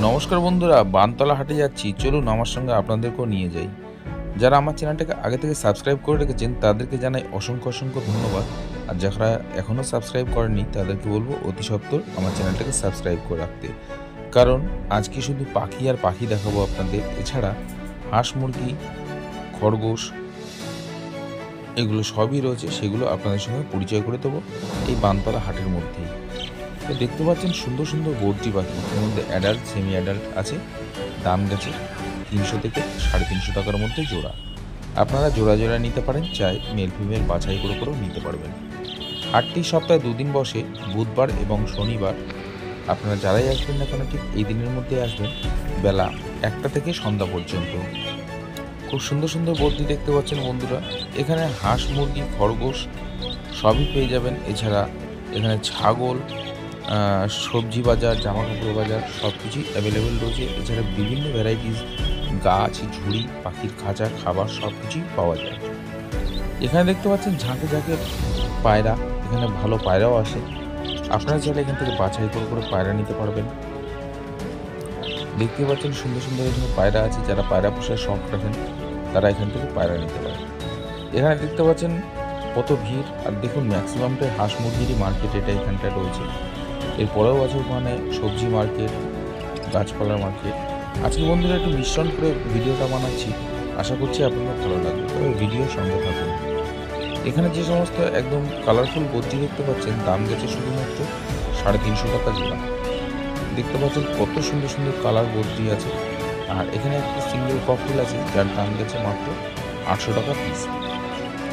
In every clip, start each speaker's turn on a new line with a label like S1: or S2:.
S1: নমস্কার বন্ধুরা, বানতলা হাটে যাচ্ছি, চলুন আমার সঙ্গে আপনাদেরকেও নিয়ে যাই। যারা আমার চ্যানেলটাকে আগে থেকে সাবস্ক্রাইব করে রেখেছেন তাদেরকে জানাই অসংখ্য অসংখ্য ধন্যবাদ। আর যারা এখনও সাবস্ক্রাইব করেনি তাদেরকে বলবো অতি সত্বর আমার চ্যানেলটাকে সাবস্ক্রাইব করে রাখতে, কারণ আজকে শুধু পাখি আর পাখি দেখাবো আপনাদের। এছাড়া হাঁস, মুরগি, খরগোশ এগুলো সবই রয়েছে, সেগুলো আপনাদের সঙ্গে পরিচয় করে দেবো এই বানতলা হাটের মধ্যেই। তো দেখতে পাচ্ছেন সুন্দর সুন্দর বদ্রি পাখি, এর মধ্যে অ্যাডাল্ট, সেমি অ্যাডাল্ট আছে। দাম গেছে 300 থেকে 350 টাকার মধ্যে জোড়া। আপনারা জোড়া জোড়া নিতে পারেন, চাই মেল ফিমেল বাছাই করে করেও নিতে পারবেন। হাটটি সপ্তাহে 2 দিন বসে, বুধবার এবং শনিবার। আপনারা যারাই আসবেন না কেন ঠিক এই দিনের মধ্যে আসবেন, বেলা 1টা থেকে সন্ধ্যা পর্যন্ত। খুব সুন্দর সুন্দর বদ্রি দেখতে পাচ্ছেন বন্ধুরা। এখানে হাঁস, মুরগি, খরগোশ সবই পেয়ে যাবেন। এছাড়া এখানে ছাগল, সবজি বাজার, জামা কাপড় বাজার সব কিছুই অ্যাভেলেবেল রয়েছে। এছাড়া বিভিন্ন ভ্যারাইটিস গাছ, ঝুড়ি, পাখির খাঁচা, খাবার সব কিছুই পাওয়া যায়। এখানে দেখতে পাচ্ছেন ঝাঁকে ঝাঁকে পায়রা, এখানে ভালো পায়রাও আসে। আপনারা চাইলে এখান থেকে বাছাই করে করে পায়রা নিতে পারবেন। দেখতে পাচ্ছেন সুন্দর সুন্দর এখানে পায়রা আছে, যারা পায়রা পোষার শখ রাখেন তারা এখান থেকে পায়রা নিতে পারে। এখানে দেখতে পাচ্ছেন কত ভিড়, আর দেখুন ম্যাক্সিমামটাই হাঁস মুরগিরই মার্কেট এটা এখানটায় রয়েছে। এরপরেও আছে ওখানে সবজি মার্কেট, গাছপালার মার্কেট। আজকে বন্ধুরা একটু মিশ্রণ করে ভিডিওটা বানাচ্ছি, আশা করছি আপনাদের ভালো লাগবে, তবে ভিডিও সঙ্গে থাকুন। এখানে যে সমস্ত একদম কালারফুল বদ্রি দেখতে পাচ্ছেন, দাম গেছে শুধুমাত্র 350 টাকা জোড়া। দেখতে পাচ্ছেন কত সুন্দর সুন্দর কালার বদ্রি আছে। আর এখানে একটা সিঙ্গেল ককটেল আছে, যার দাম গেছে মাত্র 800 টাকা পিস।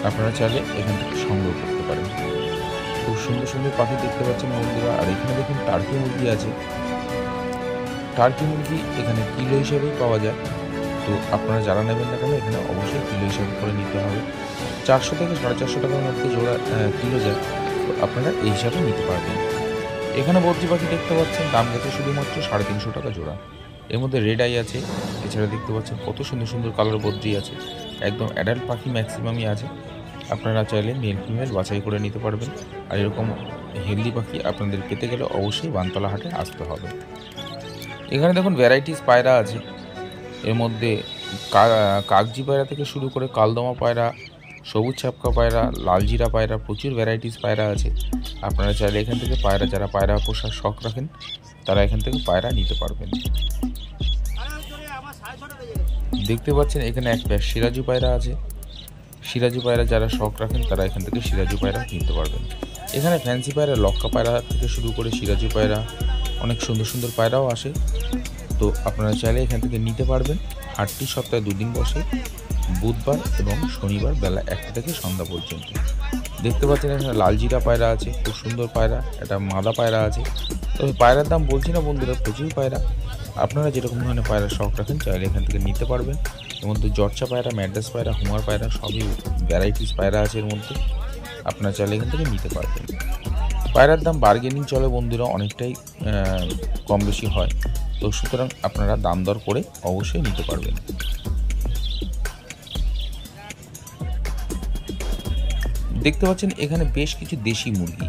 S1: আপনারা চাইলে এখান থেকে সংগ্রহ করতে পারেন। খুব সুন্দর সুন্দর পাখি দেখতে পাচ্ছেন বন্ধুরা। আর এখানে দেখুন টার্কি মুরগি আছে। টার্কি মুরগি এখানে কিলো হিসেবেই পাওয়া যায়। তো আপনারা যারা নেবেন না কেন এখানে অবশ্যই কিলো হিসাবে করে নিতে হবে। 400 থেকে 450 টাকার মধ্যে জোড়া কিলো যায়, তো আপনারা এই হিসাবে নিতে পারবেন। এখানে বদ্রি পাখি দেখতে পাচ্ছেন, দাম গেছে শুধুমাত্র 350 টাকা জোড়া। এর মধ্যে রেড আই আছে। এছাড়া দেখতে পাচ্ছেন কত সুন্দর সুন্দর কালার বদ্রি আছে। একদম অ্যাডাল্ট পাখি ম্যাক্সিমামই আছে। আপনারা চাইলে মেল ফিমেল বাছাই করে নিতে পারবেন। আর এরকম হেলদি পাখি আপনাদের পেতে গেলে অবশ্যই বানতলা হাটে আসতে হবে। এখানে দেখুন ভ্যারাইটিস পায়রা আছে। এর মধ্যে কাগজি পায়রা থেকে শুরু করে কালদমা পায়রা, সবুজ ছাপকা পায়রা, লালজিরা পায়রা, প্রচুর ভ্যারাইটিস পায়রা আছে। আপনারা চাইলে এখান থেকে পায়রা, যারা পায়রা পোষার শখ রাখেন তারা এখান থেকে পায়রা নিতে পারবেন। দেখতে পাচ্ছেন এখানে একটা সিরাজু পায়রা আছে। সিরাজু পায়রা যারা শখ রাখেন তারা এখান থেকে সিরাজু পায়রা কিনতে পারবেন। এখানে ফ্যান্সি পায়রা, লক্কা পায়রা থেকে শুরু করে সিরাজু পায়রা, অনেক সুন্দর সুন্দর পায়রাও আসে। তো আপনারা চাইলে এখান থেকে নিতে পারবেন। হাটটি সপ্তাহে 2 দিন বসে, বুধবার এবং শনিবার বেলা 1টা থেকে সন্ধ্যা পর্যন্ত। দেখতে পাচ্ছেন এখানে লালজিরা পায়রা আছে, খুব সুন্দর পায়রা। একটা মাদা পায়রা আছে। তবে পায়রার দাম বলছি না বন্ধুরা, প্রচুর পায়রা। আপনারা যেরকম ধরনের পায়রার শখ রাখেন চাইলে এখান থেকে নিতে পারবেন। এর মধ্যে জর্চা পায়রা, ম্যাড্রাস পায়রা, হুমার পায়রা সবই ভ্যারাইটিস পায়রা আছে এর মধ্যে। আপনারা চাইলে এখান থেকে নিতে পারবেন। পায়রার দাম বার্গেনিং চলে বন্ধুরা, অনেকটাই কম বেশি হয়। তো সুতরাং আপনারা দাম দর করে অবশ্যই নিতে পারবেন। দেখতে পাচ্ছেন এখানে বেশ কিছু দেশি মুরগি।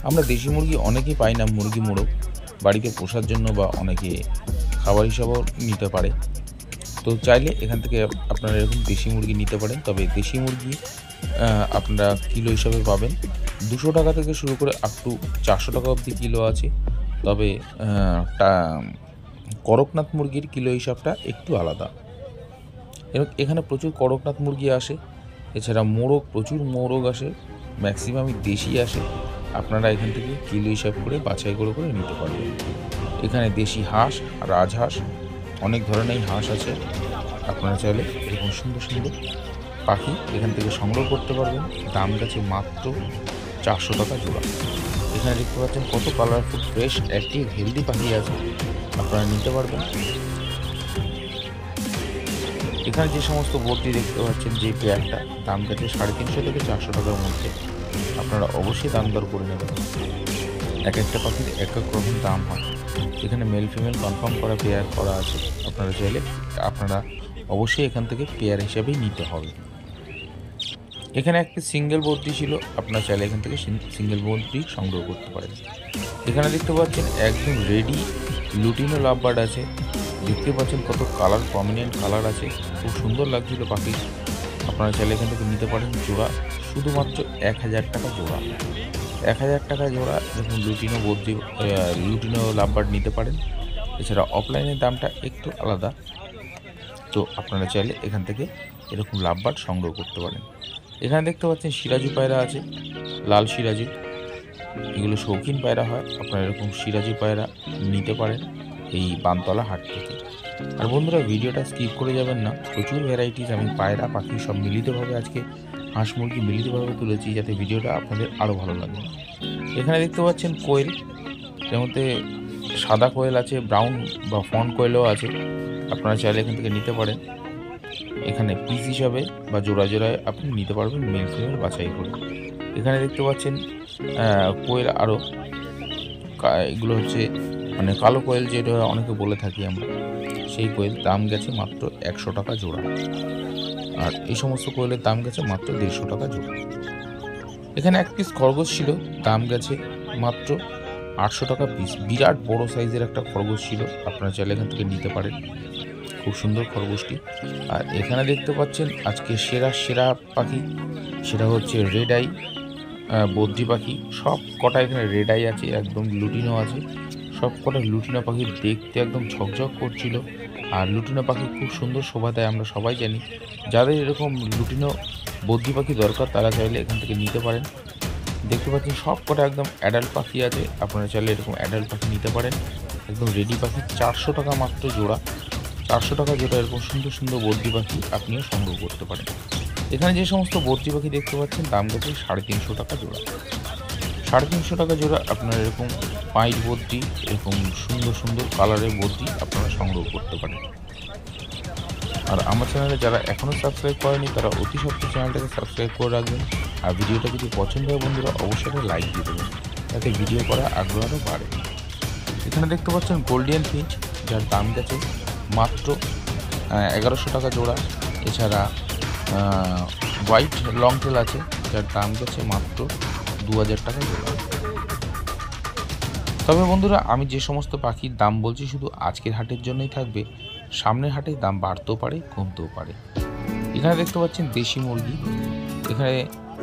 S1: আমরা দেশি মুরগি অনেকেই পাই না, মুরগি মোড়ক বাড়িতে পোষার জন্য বা অনেকে খাবার হিসাবেও নিতে পারে। তো চাইলে এখান থেকে আপনারা এরকম দেশি মুরগি নিতে পারেন। তবে দেশি মুরগি আপনারা কিলো হিসাবে পাবেন 200 টাকা থেকে শুরু করে আপ টু 400 টাকা অবধি কিলো আছে। তবে করকনাথ মুরগির কিলো হিসাবটা একটু আলাদা। এখানে প্রচুর করকনাথ মুরগি আসে। এছাড়া মোরগ, প্রচুর মোরগ আসে, ম্যাক্সিমামই দেশি আসে। আপনারা এখান থেকে কিলো হিসাব করে বাছাই করে করে নিতে পারবেন। এখানে দেশি হাঁস, রাজহাঁস, অনেক ধরনের হাঁস আছে। আপনারা চাইলে এরকম সুন্দর সুন্দর পাখি এখান থেকে সংগ্রহ করতে পারবেন। দাম গেছে মাত্র 400 টাকা জোড়া। এখানে দেখতে পাচ্ছেন কত কালারফুল, ফ্রেশ, অ্যাক্টিভ, হেলদি পাখি আছে, আপনারা নিতে পারবেন। এখানে যে সমস্ত বদ্রি দেখতে পাচ্ছেন, যে পেয়ারটা দাম গেছে 350 থেকে 400 টাকার মধ্যে। আপনারা অবশ্যই দাম দর করে নেবেন। এক একটা পাখির এক এক রকম দাম হয়। এখানে মেল ফিমেল কনফার্ম করা পেয়ার করা আছে। আপনারা চাইলে আপনারা অবশ্যই এখান থেকে পেয়ার হিসাবেই নিতে হবে। এখানে একটা সিঙ্গেল বদ্রি ছিল, আপনারা চাইলে এখান থেকে সিঙ্গেল বদ্রি সংগ্রহ করতে পারেন। এখানে দেখতে পাচ্ছেন একদম রেডি লুটিনো লাভবার্ড আছে, দেখতে পাচ্ছেন কত কালার, প্রমিনেন্ট কালার আছে, খুব সুন্দর লাগছিল পাখি। আপনারা চাইলে এখান থেকে নিতে পারেন জোড়া শুধুমাত্র 1000 টাকা জোড়া। 1000 টাকা জোড়া যখন লুটিনো লাভবার্ড নিতে পারেন। এছাড়া অফলাইনের দামটা একটু আলাদা, তো আপনারা চাইলে এখান থেকে এরকম লাভবার্ড সংগ্রহ করতে পারেন। এখানে দেখতে পাচ্ছেন সিরাজি পায়রা আছে, লাল সিরাজি, এগুলো শৌখিন পায়রা হয়। আপনারা এরকম সিরাজি পায়রা নিতে পারেন এই বানতলা হাট থেকে। আর বন্ধুরা, ভিডিওটা স্কিপ করে যাবেন না, প্রচুর ভ্যারাইটিস আমি পায়রা পাখি সব মিলিতভাবে আজকে হাঁস মুরগি মিলিতভাবে তুলেছি, যাতে ভিডিওটা আপনাদের আরও ভালো লাগে। এখানে দেখতে পাচ্ছেন কোয়েল, এর মধ্যে সাদা কোয়েল আছে, ব্রাউন বা ফন কোয়েলও আছে। আপনারা চাইলে এখান থেকে নিতে পারেন। এখানে পিস হিসাবে বা জোড়া জোড়ায় আপনি নিতে পারবেন মেল ফিমেল বাছাই করে। এখানে দেখতে পাচ্ছেন কোয়েল আরও, এগুলো হচ্ছে মানে কালো কোয়েল, যেটা অনেকে বলে থাকি আমরা, সেই কোয়েল দাম গেছে মাত্র 100 টাকা জোড়া। আর এই সমস্ত কোয়েলের দাম গেছে মাত্র 150 টাকা জোড়া। এখানে এক পিস খরগোশ ছিল, দাম গেছে মাত্র 800 টাকা পিস। বিরাট বড় সাইজের একটা খরগোশ ছিল, আপনারা চাইলে এখান থেকে নিতে পারেন, খুব সুন্দর খরগোশটি। আর এখানে দেখতে পাচ্ছেন আজকে সেরা পাখি, সেটা হচ্ছে রেড আই বদ্রি পাখি। সব কটা এখানে রেড আই আছে, একদম লুটিনো আছে, সব কটা লুটিনো পাখি দেখতে একদম ঝকঝক করছিল। আর লুটিনো পাখি খুব সুন্দর শোভা দেয়, আমরা সবাই জানি। যাদের এরকম লুটিনো বদ্রি পাখি দরকার তারা চাইলে এখান থেকে নিতে পারেন। দেখতে পাচ্ছেন সব কটা একদম অ্যাডাল্ট পাখি আছে, আপনারা চাইলে এরকম অ্যাডাল্ট পাখি নিতে পারেন। একদম রেডি পাখি 400 টাকা মাত্র জোড়া। 400 টাকা জোড়া এরকম সুন্দর সুন্দর বদ্রি পাখি আপনিও সংগ্রহ করতে পারেন। এখানে যে সমস্ত বদ্রি পাখি দেখতে পাচ্ছেন দাম গেছে 350 টাকা জোড়া। 350 টাকা জোড়া আপনারা এরকম পাইট বদ্রি, এরকম সুন্দর সুন্দর কালারের বদ্রি আপনারা সংগ্রহ করতে পারেন। আর আমার চ্যানেলে যারা এখনও সাবস্ক্রাইব করেনি তারা অতি সত্ত্বর চ্যানেলটাকে সাবস্ক্রাইব করে রাখবেন। আর ভিডিওটা যদি পছন্দ হয় বন্ধুরা, অবশ্যই লাইক দিয়ে দেবেন, যাতে ভিডিও করার আগ্রহ আরও বাড়ে। এখানে দেখতে পাচ্ছেন গোল্ডিয়ান ফিঞ্চ, যার দাম গেছে মাত্র 1100 টাকা জোড়া। এছাড়া হোয়াইট লং টেল আছে, যার দাম গেছে মাত্র 2000 টাকা জোড়া। তবে বন্ধুরা, আমি যে সমস্ত পাখির দাম বলছি শুধু আজকের হাটের জন্যই থাকবে, সামনের হাটে দাম বাড়তেও পারে কমতেও পারে। এখানে দেখতে পাচ্ছেন দেশি মুরগি, এখানে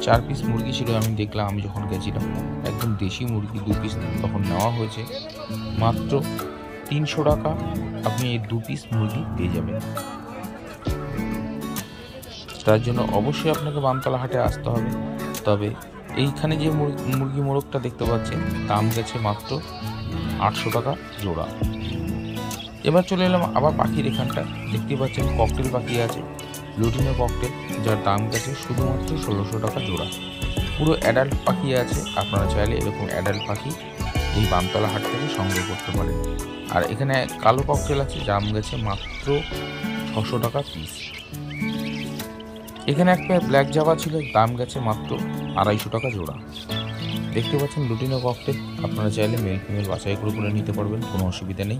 S1: 4 পিস মুরগি ছিল, আমি দেখলাম আমি যখন গেছিলাম, একদম দেশি মুরগি 2 পিস তখন নেওয়া হয়েছে মাত্র 300 টাকা। আপনি এই 2 পিস মুরগি পেয়ে যাবেন। তার জন্য অবশ্যই আপনাকে বানতলা হাটে আসতে হবে। তবে এইখানে যে মুরগি মোরগটা দেখতে পাচ্ছেন দাম গেছে মাত্র 800 টাকা জোড়া। এবার চলে এলাম আবার পাখির এখানটা, দেখতে পাচ্ছেন ককটেল পাখি আছে, লুটিনো ককটেল, যার দাম গেছে শুধুমাত্র 1600 টাকা জোড়া। পুরো অ্যাডাল্ট পাখি আছে, আপনারা চাইলে এরকম অ্যাডাল্ট পাখি এই বানতলা হাট থেকে সংগ্রহ করতে পারেন। আর এখানে কালো ককটেল আছে, দাম গেছে মাত্র 600 টাকা পিস। এখানে একটা ব্ল্যাক জাভা ছিল, দাম গেছে মাত্র 250 টাকা জোড়া। দেখতে পাচ্ছেন লুটিনো ককটেল, আপনারা চাইলে মেল ফিমেল বাছাই করে নিতে পারবেন, কোনো অসুবিধা নেই।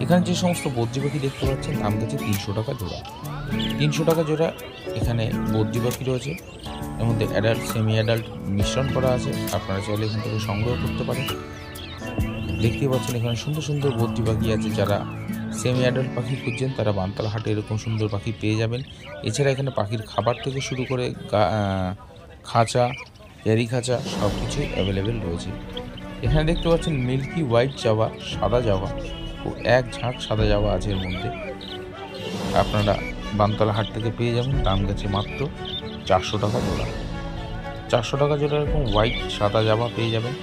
S1: এখানে যে সমস্ত বদ্রি পাখি দেখতে পাচ্ছেন দাম গেছে 300 টাকা জোড়া। 300 টাকা জোড়া এখানে বদ্রি পাখি রয়েছে, এর মধ্যে অ্যাডাল্ট সেমি অ্যাডাল্ট মিশ্রণ করা আছে, আপনারা চাইলে এখান থেকে সংগ্রহ করতে পারেন। দেখতে পাচ্ছেন এখানে সুন্দর সুন্দর বদ্রি পাখি আছে, যারা সেমি অ্যাডাল্ট পাখি খুঁজছেন তারা বানতলা হাটে এরকম সুন্দর পাখি পেয়ে যাবেন। এছাড়া এখানে পাখির খাবার থেকে শুরু করে খাঁচা, ক্যারি খাঁচা সব কিছুই অ্যাভেলেবেল রয়েছে। এখানে দেখতে পাচ্ছেন মিল্কি হোয়াইট জাভা, সাদা জাভা, ও এক ঝাঁক সাদা জাভা আছে এর মধ্যে, আপনারা বানতলা হাট থেকে পেয়ে যাবেন। দাম গেছে মাত্র 400 টাকা জোড়া। 400 টাকা জোড়া এরকম হোয়াইট সাদা জাভা পেয়ে যাবেন,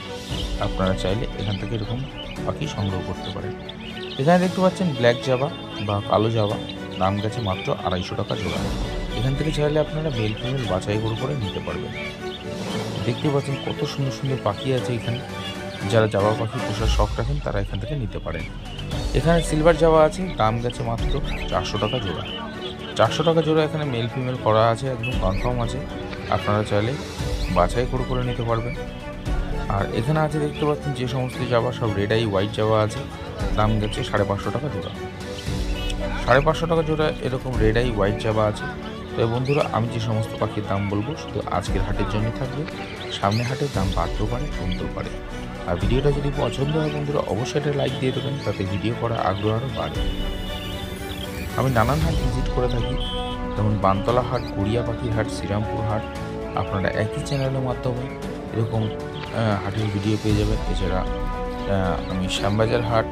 S1: আপনারা চাইলে এখান থেকে এরকম পাখি সংগ্রহ করতে পারেন। এখানে দেখতে পাচ্ছেন ব্ল্যাক জাভা বা কালো জাভা, দাম গেছে মাত্র 250 টাকা জোড়া। এখান থেকে চাইলে আপনারা মেল ফিমেল বাছাই করে নিতে পারবেন। দেখতে পাচ্ছেন কত সুন্দর সুন্দর পাখি আছে এখানে, যারা জাভা পাখি পোষার শখ রাখেন তারা এখান থেকে নিতে পারেন। এখানে সিলভার জাভা আছে, দাম গেছে মাত্র 400 টাকা জোড়া। 400 টাকা জোড়া এখানে মেল ফিমেল করা আছে, একদম কনফার্ম আছে, আপনারা চাইলে বাছাই করে নিতে পারবেন। আর এখানে আছে দেখতে পাচ্ছেন যে সমস্ত জাভা সব রেড আই হোয়াইট জাভা আছে, দাম গেছে 550 টাকা জোড়া। 550 টাকা জোড়া এরকম রেড আই হোয়াইট জাভা আছে। তো বন্ধুরা, আমি যে সমস্ত পাখির দাম বলবো শুধু আজকের হাটের জন্য থাকবে, সামনের হাটের দাম বাড়তেও পারে কমতেও পারে। আর ভিডিওটা যদি পছন্দ হয় বন্ধুরা অবশ্যই একটা লাইক দিয়ে দেবেন, তাতে ভিডিও করার আগ্রহ আরও বাড়ে। আমি নানান হাট ভিজিট করে থাকি, যেমন বানতলা হাট, গড়িয়া পাখির হাট, শ্রীরামপুর হাট। আপনারা একই চ্যানেলের মাধ্যমে এরকম হাটের ভিডিও পেয়ে যাবেন। এছাড়া আমি শ্যামবাজার হাট,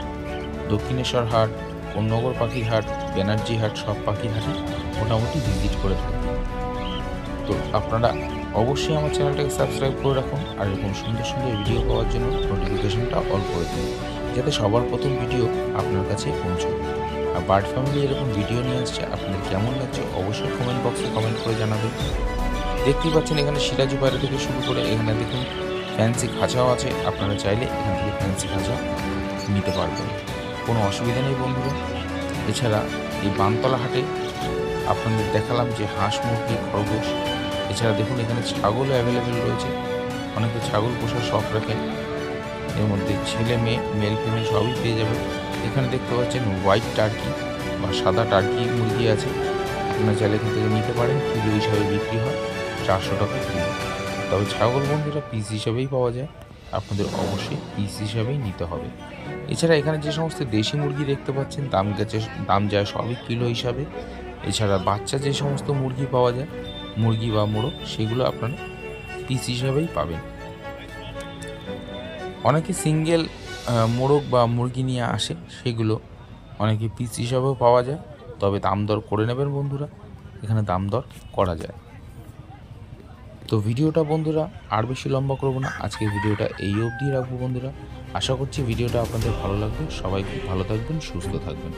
S1: দক্ষিণেশ্বর হাট, কোন্নগর পাখির হাট, ব্যানার্জি হাট, সব পাখির হাটই মোটামুটি ভিজিট করে থাকি। তো আপনারা অবশ্যই আমার চ্যানেলটাকে সাবস্ক্রাইব করে রাখুন, আর এরকম সুন্দর সুন্দর ভিডিও পাওয়ার জন্য নোটিফিকেশনটা অল করে দিন, যাতে সবার প্রথম ভিডিও আপনার কাছে পৌঁছবে। আর বার্ড ফ্যামিলি এরকম ভিডিও নিয়ে আসছে, আপনাদের কেমন লাগছে অবশ্যই কমেন্ট বক্সে কমেন্ট করে জানাবেন। দেখতেই পাচ্ছেন এখানে সিরাজি পায়রা থেকে শুরু করে এখানে দেখুন ফ্যান্সি খাঁচাও আছে, আপনারা চাইলে এখান থেকে ফ্যান্সি খাঁচা নিতে পারবেন, কোনো অসুবিধা নেই বন্ধুরা। এছাড়া এই বানতলা হাটে আপনাদের দেখালাম যে হাঁস, মুরগি, খরগোশ। এছাড়া দেখুন এখানে ছাগলও অ্যাভেলেবেল রয়েছে, অনেকে ছাগল পোষার শখ রাখেন, এর মধ্যে ছেলে মেয়ে, মেল ফিমেল সবই পেয়ে যাবেন। এখানে দেখতে পাচ্ছেন হোয়াইট টার্কি বা সাদা টার্কি মুরগি আছে, আপনারা চাইলে এখান থেকে নিতে পারেন। কিলো হিসাবে বিক্রি হয় 400 টাকা কিলো। তবে ছাগল বন্ধুরা পিস হিসাবেই পাওয়া যায়, আপনাদের অবশ্যই পিস হিসাবেই নিতে হবে। এছাড়া এখানে যে সমস্ত দেশি মুরগি দেখতে পাচ্ছেন দাম যায় সবই কিলো হিসাবে। এছাড়া বাচ্চা যে সমস্ত মুরগি পাওয়া যায়, মুরগি বা মোরগ, সেগুলো আপনারা পিস হিসাবেই পাবেন। অনেকে সিঙ্গেল মোরগ বা মুরগি নিয়ে আসে, সেগুলো অনেকে পিস হিসাবেও পাওয়া যায়, তবে দাম দর করে নেবেন বন্ধুরা, এখানে দাম দর করা যায়। তো ভিডিওটা বন্ধুরা আর বেশি লম্বা করব না, আজকের ভিডিওটা এই অবধি রাখবো বন্ধুরা। আশা করছি ভিডিওটা আপনাদের ভালো লাগবে। সবাই খুব ভালো থাকবেন, সুস্থ থাকবেন।